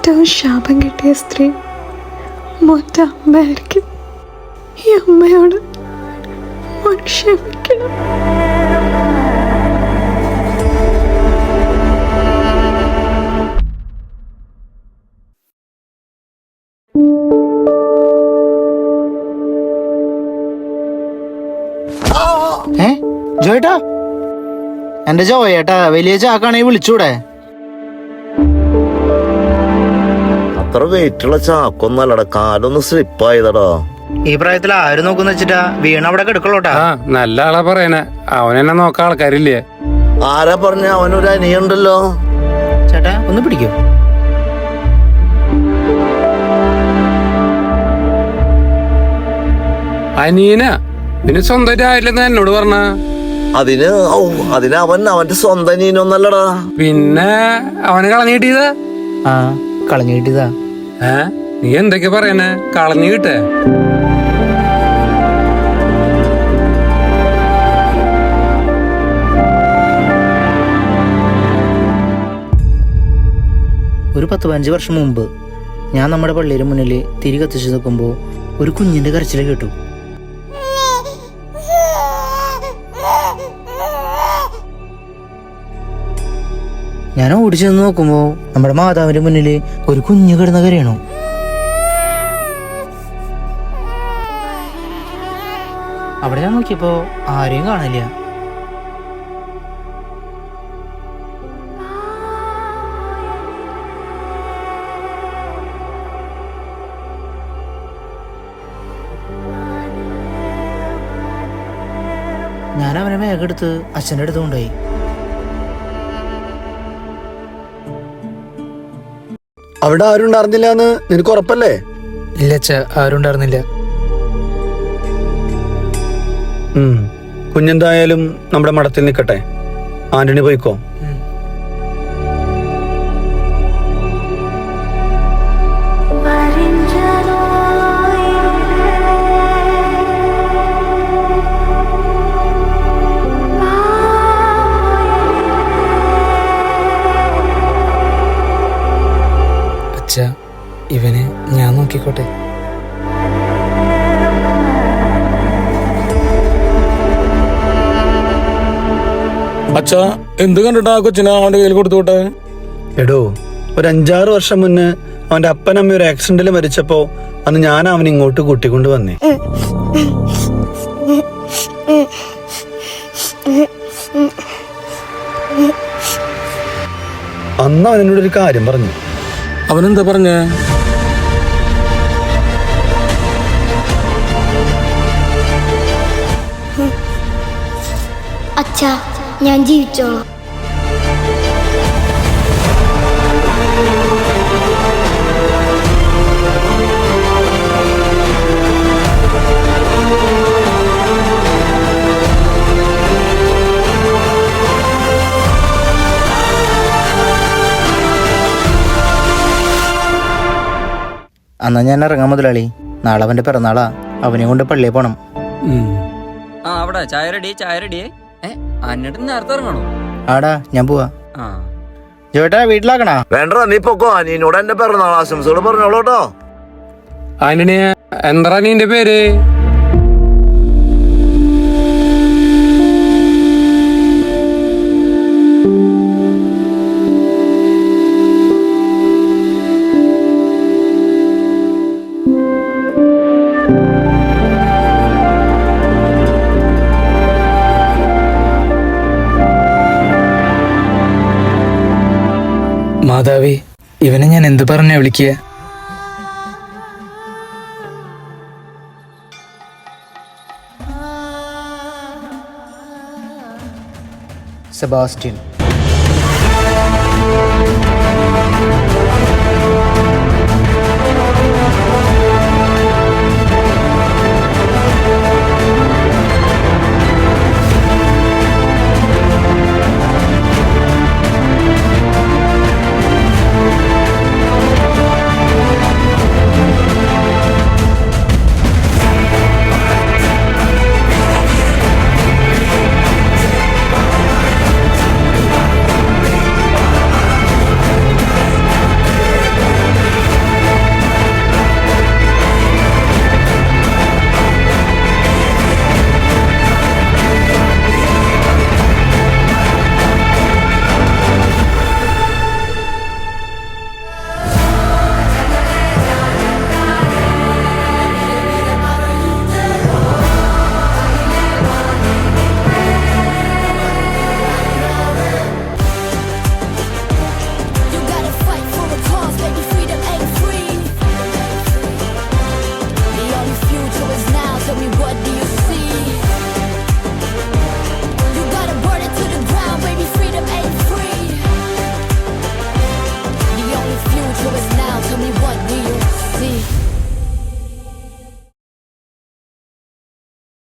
ഏറ്റവും ശാപം കിട്ടിയ സ്ത്രീ മോൻ്റെ അമ്മയായിരിക്കും. ഈ അമ്മയോട് മോൻ ക്ഷമിക്കണം. ജോയേട്ടാ, എന്റെ ജോയേട്ടാ, വലിയ ചാക്കാണെങ്കിൽ വിളിച്ചൂടെ? അത്ര വെയിറ്റുള്ള ചാക്കൊന്നല്ലടാ, കാലൊന്ന് സ്ലിപ്പായതടാ. ഈ പ്രായത്തിൽ ആര് നോക്കുന്ന വെച്ചിട്ടാ? വീണ അവിടെ കിടക്കളോട്ടാ. നല്ല ആളാ പറയണേ. അവനെന്നെ നോക്കാൻ ആൾക്കാരില്ലേ? ആരാ പറഞ്ഞ? അവനൊരു അനിയുണ്ടല്ലോ. ചേട്ടാ ഒന്ന് പിടിക്കൂ. അനിയന പിന്നെ സ്വന്തമായിട്ട് ആയില്ലെന്ന് എന്നോട് പറഞ്ഞ. അതിന് അവൻ അവന്റെ സ്വന്തം അനിയനൊന്നല്ലടാ. പിന്നെ അവന് കളഞ്ഞു കിട്ടിയതാ? ആ, കളഞ്ഞു കിട്ടിയതാ. നീ എന്തൊക്കെ പറയണേ? കളഞ്ഞു കിട്ടേ? ഒരു 10-15 വർഷം മുമ്പ് ഞാൻ നമ്മുടെ പള്ളിയുടെ മുന്നിൽ തിരി കത്തിച്ചു നിൽക്കുമ്പോൾ ഒരു കുഞ്ഞിന്റെ കരച്ചിൽ കേട്ടു. ഞാൻ ഓടിച്ചു നിന്ന് നോക്കുമ്പോ നമ്മുടെ മാതാവിന്റെ മുന്നിൽ ഒരു കുഞ്ഞു കിടന്ന കരയണു. അവിടെ ഞാൻ നോക്കിയപ്പോ ആരെയും കാണില്ല. ഞാൻ അവനെ വേഗെടുത്ത് അച്ഛൻ്റെ അടുത്ത് കൊണ്ടുപോയി. അവിടെ ആരും ഉണ്ടായിരുന്നില്ല എന്ന് നിനക്ക് ഉറപ്പല്ലേ? ഇല്ല അച്ഛ, ആരും ഉണ്ടായിരുന്നില്ല. കുഞ്ഞെന്തായാലും നമ്മുടെ മഠത്തിൽ നിൽക്കട്ടെ. ആന്റണി പോയിക്കോ. ഇവനെ ഞാൻ നോക്കിക്കോട്ടെ. അച്ഛാ, എന്ത് കണ്ടിട്ടാ കൊച്ചിനെ അവന്റെ കയ്യിൽ കൊടുത്തോട്ടെ? എടോ, ഒരു 5-6 വർഷം മുന്നേ അവന്റെ അപ്പനമ്മ ഒരു ആക്സിഡന്റിൽ മരിച്ചപ്പോ അന്ന് ഞാൻ അവൻ ഇങ്ങോട്ട് കൂട്ടിക്കൊണ്ട് വന്നേ. അന്ന് അവൻ എന്നോടൊരു കാര്യം പറഞ്ഞു. അവനെന്താ പറഞ്ഞേ? അച്ഛാ, ഞാൻ ജീവിച്ചോളാം. എന്നാ ഞാൻ ഇറങ്ങാൻ മുതലാളി. നാളെ അവന്റെ പിറന്നാളാ. അവനെ കൊണ്ട് പള്ളിയിൽ പോണം. അവിടെ ചായ റെഡി, ചായ റെഡിയേ. അന്നിട്ട് നേരത്തെ ഇറങ്ങണോ? ആടാ, ഞാൻ പോവാ. ജോട്ടാ, വീട്ടിലാക്കണാ? വേണ്ട, നീ പൊക്കോ. അനിയനോട് എന്റെ പിറന്നാൾ ആശംസകൾ പറഞ്ഞോളൂട്ടോ. ആന്റണിയ, എന്താ നിന്റെ പേര്? മാതാവേ, ഇവനെ ഞാൻ എന്ത് പറഞ്ഞാ വിളിക്കുക? സെബാസ്റ്റ്യൻ.